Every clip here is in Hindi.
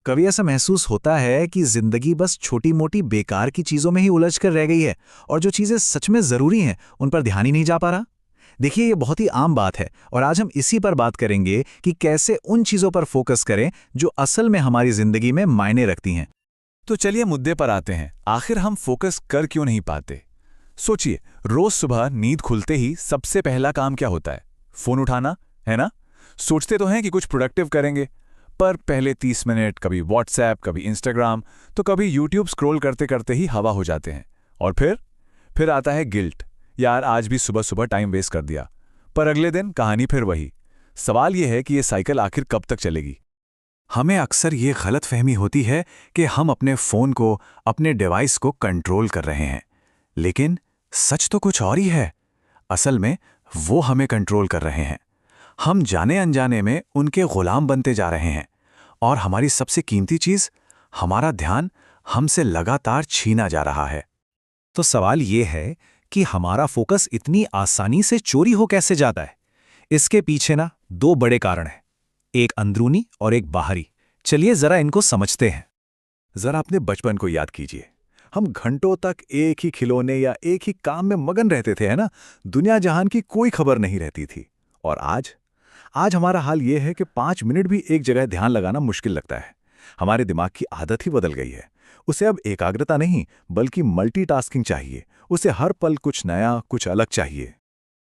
कभी ऐसा महसूस होता है कि जिंदगी बस छोटी-मोटी बेकार की चीजों में ही उलझ कर रह गई है और जो चीजें सच में जरूरी हैं, उन पर ध्यान ही नहीं जा पा रहा। देखिए, ये बहुत ही आम बात है और आज हम इसी पर बात करेंगे कि कैसे उन चीजों पर फोकस करें जो असल में हमारी जिंदगी में मायने रखती हैं। तो चलिए मुद्दे पर आते हैं। आखिर हम फोकस कर क्यों नहीं पाते? सोचिए, रोज सुबह नींद खुलते ही सबसे पहला काम क्या होता है? फोन उठाना, है ना? सोचते तो हैं कि कुछ प्रोडक्टिव करेंगे, पर पहले 30 मिनट कभी व्हाट्सएप, कभी इंस्टाग्राम, तो कभी यूट्यूब स्क्रॉल करते करते ही हवा हो जाते हैं। और फिर आता है गिल्ट। यार, आज भी सुबह सुबह टाइम वेस्ट कर दिया। पर अगले दिन कहानी फिर वही। सवाल यह है कि यह साइकिल आखिर कब तक चलेगी? हमें अक्सर ये गलतफहमी होती है कि हम अपने फोन को, अपने डिवाइस को कंट्रोल कर रहे हैं, लेकिन सच तो कुछ और ही है। असल में वो हमें कंट्रोल कर रहे हैं। हम जाने अनजाने में उनके गुलाम बनते जा रहे हैं और हमारी सबसे कीमती चीज, हमारा ध्यान, हमसे लगातार छीना जा रहा है। तो सवाल ये है कि हमारा फोकस इतनी आसानी से चोरी हो कैसे जाता है? इसके पीछे ना दो बड़े कारण हैं, एक अंदरूनी और एक बाहरी। चलिए जरा इनको समझते हैं। जरा अपने बचपन को याद कीजिए। हम घंटों तक एक ही खिलौने या एक ही काम में मगन रहते थे, है ना? दुनिया जहान की कोई खबर नहीं रहती थी। और आज हमारा हाल ये है कि 5 मिनट भी एक जगह ध्यान लगाना मुश्किल लगता है। हमारे दिमाग की आदत ही बदल गई है। उसे अब एकाग्रता नहीं, बल्कि मल्टीटास्किंग चाहिए। उसे हर पल कुछ नया, कुछ अलग चाहिए।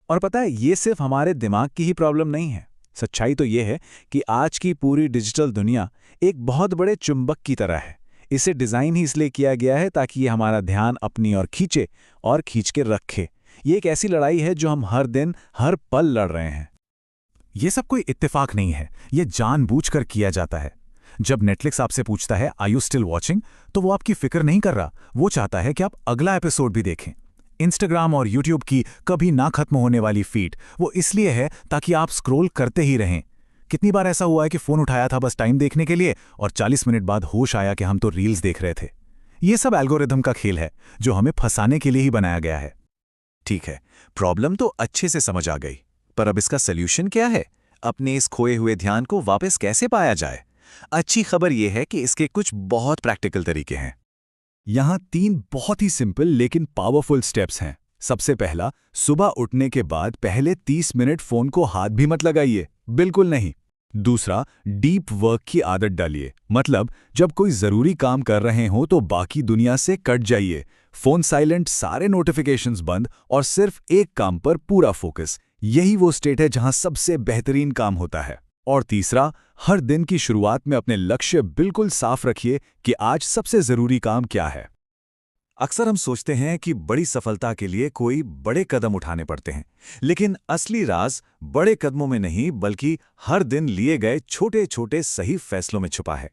और पता है, ये सिर्फ हमारे दिमाग की ही प्रॉब्लम नहीं है। सच्चाई तो ये है कि आज की पूरी डिजिटल दुनिया एक बहुत बड़े चुंबक की तरह है। इसे डिज़ाइन ही इसलिए किया गया है ताकि ये हमारा ध्यान अपनी ओर खींचे और खींच के रखे। ये एक ऐसी लड़ाई है जो हम हर दिन, हर पल लड़ रहे हैं। ये सब कोई इत्तेफाक नहीं है, ये जानबूझकर किया जाता है। जब नेटफ्लिक्स आपसे पूछता है आर यू स्टिल वॉचिंग, तो वो आपकी फिक्र नहीं कर रहा, वो चाहता है कि आप अगला एपिसोड भी देखें। इंस्टाग्राम और यूट्यूब की कभी ना खत्म होने वाली फीड वो इसलिए है ताकि आप स्क्रॉल करते ही रहें। कितनी बार ऐसा हुआ है कि फोन उठाया था बस टाइम देखने के लिए और 40 मिनट बाद होश आया कि हम तो रील्स देख रहे थे। ये सब एल्गोरिथम का खेल है जो हमें फंसाने के लिए ही बनाया गया है। ठीक है, प्रॉब्लम तो अच्छे से समझ आ गई, पर अब इसका सल्यूशन क्या है? अपने इस खोए हुए ध्यान को वापस कैसे पाया जाए? अच्छी खबर यह है कि इसके कुछ बहुत प्रैक्टिकल तरीके हैं। यहाँ 3 बहुत ही सिंपल लेकिन पावरफुल स्टेप्स हैं। सबसे पहला, सुबह उठने के बाद पहले 30 मिनट फोन को हाथ भी मत लगाइए, बिल्कुल नहीं। दूसरा, डीप वर्क की आदत डालिए। मतलब जब कोई जरूरी काम कर रहे हो तो बाकी दुनिया से कट जाइए। फोन साइलेंट, सारे नोटिफिकेशंस बंद और सिर्फ एक काम पर पूरा फोकस। यही वो स्टेट है जहां सबसे बेहतरीन काम होता है। और तीसरा, हर दिन की शुरुआत में अपने लक्ष्य बिल्कुल साफ रखिए कि आज सबसे जरूरी काम क्या है। अक्सर हम सोचते हैं कि बड़ी सफलता के लिए कोई बड़े कदम उठाने पड़ते हैं, लेकिन असली राज बड़े कदमों में नहीं बल्कि हर दिन लिए गए छोटे छोटे सही फैसलों में छुपा है।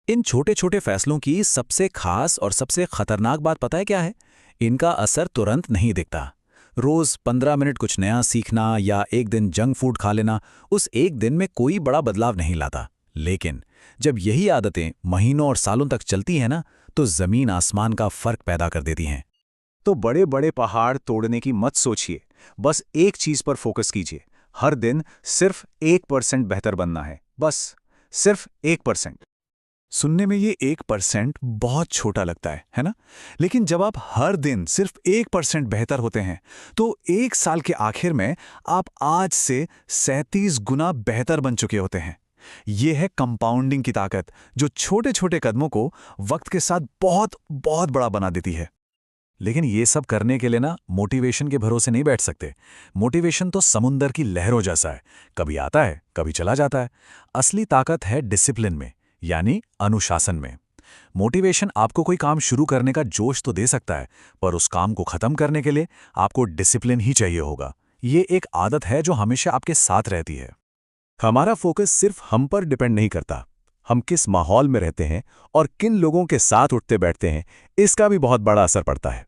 इन छोटे छोटे फैसलों की सबसे खास और सबसे खतरनाक बात पता है क्या है? इनका असर तुरंत नहीं दिखता। रोज 15 मिनट कुछ नया सीखना या एक दिन जंक फूड खा लेना उस एक दिन में कोई बड़ा बदलाव नहीं लाता, लेकिन जब यही आदतें महीनों और सालों तक चलती हैं ना, तो जमीन आसमान का फर्क पैदा कर देती हैं। तो बड़े बड़े पहाड़ तोड़ने की मत सोचिए, बस एक चीज पर फोकस कीजिए। हर दिन सिर्फ 1% बेहतर बनना है, बस सिर्फ 1%। सुनने में ये 1% बहुत छोटा लगता है ना? लेकिन जब आप हर दिन सिर्फ 1% बेहतर होते हैं, तो 1 साल के आखिर में आप आज से 37 गुना बेहतर बन चुके होते हैं। ये है कंपाउंडिंग की ताकत, जो छोटे छोटे कदमों को वक्त के साथ बहुत बहुत बड़ा बना देती है। लेकिन ये सब करने के लिए ना मोटिवेशन के भरोसे नहीं बैठ सकते। मोटिवेशन तो समुंदर की लहरों जैसा है, कभी आता है, कभी चला जाता है। असली ताकत है डिसिप्लिन में, यानी अनुशासन में। मोटिवेशन आपको कोई काम शुरू करने का जोश तो दे सकता है, पर उस काम को खत्म करने के लिए आपको डिसिप्लिन ही चाहिए होगा। ये एक आदत है जो हमेशा आपके साथ रहती है। हमारा फोकस सिर्फ हम पर डिपेंड नहीं करता, हम किस माहौल में रहते हैं और किन लोगों के साथ उठते बैठते हैं, इसका भी बहुत बड़ा असर पड़ता है।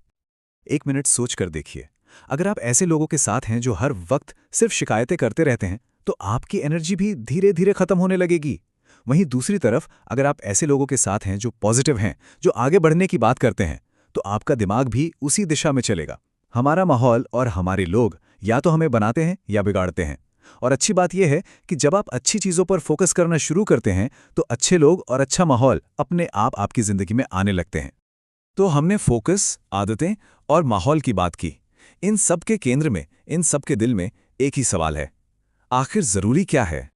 1 मिनट सोच कर देखिए, अगर आप ऐसे लोगों के साथ हैं जो हर वक्त सिर्फ शिकायतें करते रहते हैं, तो आपकी एनर्जी भी धीरे धीरे खत्म होने लगेगी। वहीं दूसरी तरफ अगर आप ऐसे लोगों के साथ हैं जो पॉजिटिव हैं, जो आगे बढ़ने की बात करते हैं, तो आपका दिमाग भी उसी दिशा में चलेगा। हमारा माहौल और हमारे लोग या तो हमें बनाते हैं या बिगाड़ते हैं। और अच्छी बात यह है कि जब आप अच्छी चीज़ों पर फोकस करना शुरू करते हैं तो अच्छे लोग और अच्छा माहौल अपने आप आपकी ज़िंदगी में आने लगते हैं। तो हमने फोकस, आदतें और माहौल की बात की। इन सब के केंद्र में, इन सब के दिल में एक ही सवाल है, आखिर ज़रूरी क्या है?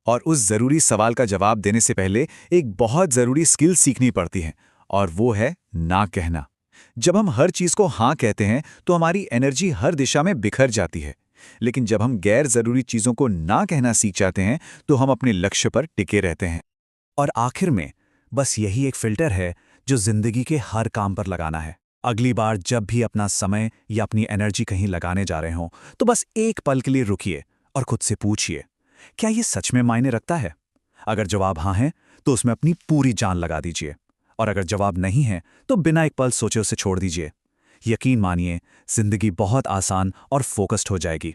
और उस ज़रूरी सवाल का जवाब देने से पहले एक बहुत ज़रूरी स्किल सीखनी पड़ती है, और वो है ना कहना। जब हम हर चीज़ को हाँ कहते हैं तो हमारी एनर्जी हर दिशा में बिखर जाती है। लेकिन जब हम गैर ज़रूरी चीज़ों को ना कहना सीख जाते हैं तो हम अपने लक्ष्य पर टिके रहते हैं। और आखिर में बस यही एक फ़िल्टर है जो ज़िंदगी के हर काम पर लगाना है। अगली बार जब भी अपना समय या अपनी एनर्जी कहीं लगाने जा रहे हों तो बस एक पल के लिए रुकिए और खुद से पूछिए, क्या ये सच में मायने रखता है? अगर जवाब हाँ है तो उसमें अपनी पूरी जान लगा दीजिए, और अगर जवाब नहीं है तो बिना एक पल सोचे उसे छोड़ दीजिए। यकीन मानिए, जिंदगी बहुत आसान और फोकस्ड हो जाएगी।